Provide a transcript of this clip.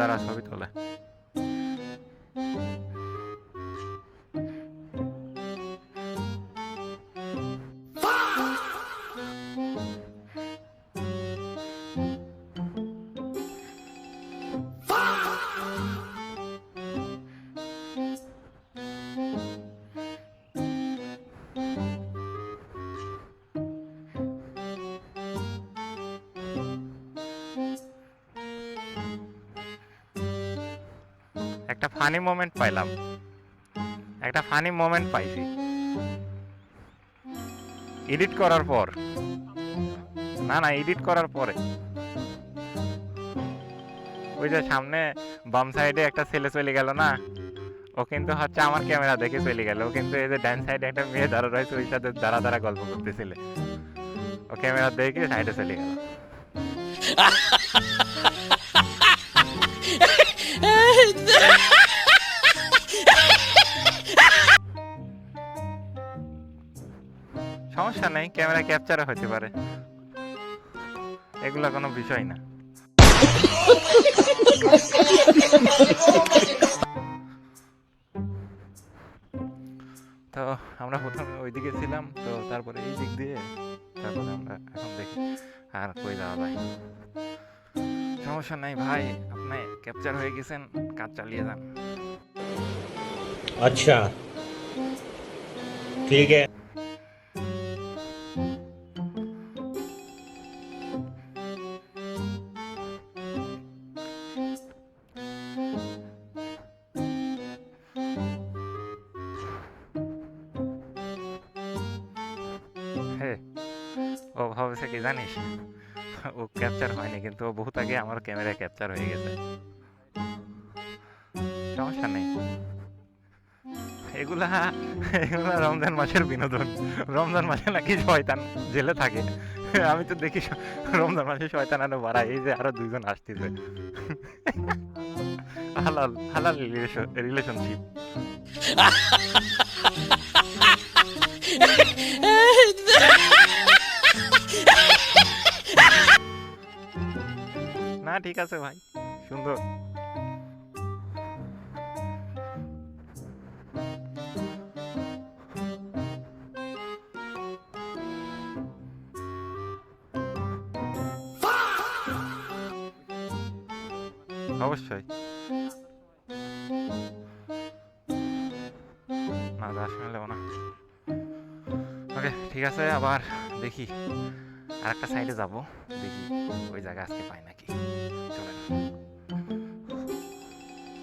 দাঁড়া ছবি তোলে। একটা ফানি মোমেন্ট পাইলাম, একটা ফানি মোমেন্ট পাইছি এডিট করার পর। না না, এডিট করার পরে ওই যে সামনে বাম সাইডে একটা ছেলে চলে গেল না, ও কিন্তু হচ্ছে আমার ক্যামেরা দেখে চলে গেল। ও কিন্তু এই যে ডান সাইডে একটা মেয়ে দাঁড়া রয়েছে, ওই সাথে দাঁড়া দাঁড়া গল্প করতেছিল, ও ক্যামেরা দেখে সাইডে চলে গেল। সমস্যা নেই, ক্যামেরা ক্যাপচারও হতে পারে, এগুলা কোনো বিষয় না। তো আমরা প্রথমে ওইদিকে ছিলাম, তো তারপরে এই দিক দিয়ে, তারপরে আমরা এখন দেখি আর কই যাওয়া যায়। সমস্যা নাই ভাই, আপনি ক্যাপচার হয়ে গেছেন, কাজ চালিয়ে যান। अच्छा ठीक है। হে, ও ভাবছে কি জানিস, ও ক্যাপচার হয়নি, কিন্তু ও বহুত আগে আমার ক্যামেরা ক্যাপচার হয়ে গেছে। সমস্যা নেই, এগুলা এগুলা রমজান মাসের বিনোদন। রমজান মাসে নাকি শয়তান জেলে থাকে, আমি তো দেখি রমজান মাসে শয়তান আরো বাড়ায়। এই যে আরো দুইজন আসতেছে, হালাল হালাল রিলেশনশিপ। না ঠিক আছে ভাই, সুন্দর। অবশ্যই না, যার সঙ্গে নেবো না। ওকে ঠিক আছে, আবার দেখি আর একটা সাইডে যাবো, দেখি ওই জায়গা আজকে পাই নাকি। চলেন।